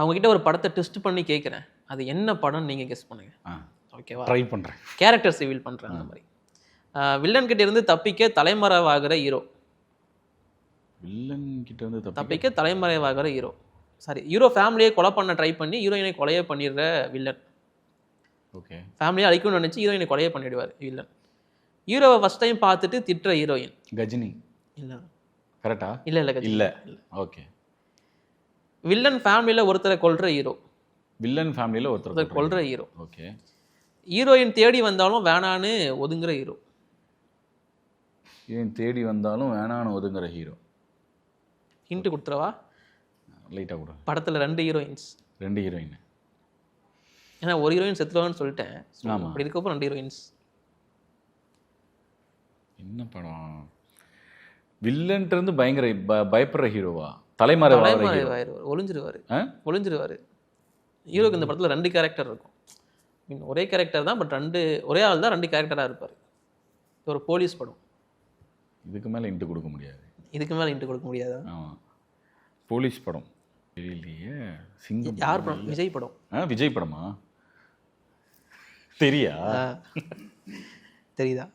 அவங்ககிட்ட ஒரு படத்தை டெஸ்ட் பண்ணி கேட்குறேன், அது என்ன படம் நீங்கள் கெஸ் பண்ணுங்க. ஓகேவா? ட்ரை பண்ணுறேன். கேரக்டர்ஸ் ரிவீல் பண்ணுறேன். அந்த மாதிரி வில்லன் கிட்ட இருந்து தப்பிக்க தலைமறைவாகிற ஹீரோ. வில்லன் கிட்ட இருந்து தப்பிக்க தலைமறைவாகிற ஹீரோ. சாரி, ஹீரோ ஃபேமிலியை கொலை பண்ண ட்ரை பண்ணி ஹீரோயினை கொலையே பண்ணிடுற வில்லன். ஓகே. ஃபேமிலியை அழிக்கணும்னு நினச்சி ஹீரோயினை கொலையே பண்ணிடுவார் வில்லன். ஹீரோவை ஃபஸ்ட் டைம் பார்த்துட்டு திட்டுற ஹீரோயின். கஜினி. இல்லை. கரெக்டா? இல்லை இல்லை இல்லை. ஓகே. வில்லன் ஃபேமிலியில் ஒருத்தரை கொல்ற ஹீரோ. வில்லன் ஃபேமிலியில் ஒருத்தர் கொல்ற ஹீரோ. ஓகே. ஹீரோயின் தேடி வந்தாலும் வேணான்னு ஒதுங்குற ஹீரோ. ஹீரோயின் தேடி வந்தாலும் வேணான்னு ஒதுங்குற ஹீரோ. ஹிண்ட் கொடுத்துறவா? லைட்டாக கூட. படத்தில் 2 ஹீரோயின்ஸ். 2 ஹீரோயின். ஏன்னா ஒரு ஹீரோயின் செத்துருவான்னு சொல்லிட்டேன். ஆமாம். அப்படி இருக்கப்போ 2 ஹீரோயின்ஸ். என்ன படம்? வில்லன்ட்டு பயங்கர பயப்படுற ஹீரோவா? தலைமறைவாயிரு, ஒளிஞ்சிருவாரு. ஹீரோக்கு இந்த படத்தில் 2 கேரக்டர் இருக்கும். ஒரே கேரக்டர் தான், பட் ஒரே ஆள் தான் 2 கேரக்டராக இருப்பார். ஒரு போலீஸ் படம். இதுக்கு மேலே இன்ட்டு கொடுக்க முடியாது. இதுக்கு மேலே இன்ட்டு கொடுக்க முடியாதா? ஆமாம். போலீஸ் படம் தெரியலையே. சிங்கம். யார் படம்? விஜய் படம். விஜய் படமா? தெரியா? தெரியுதா?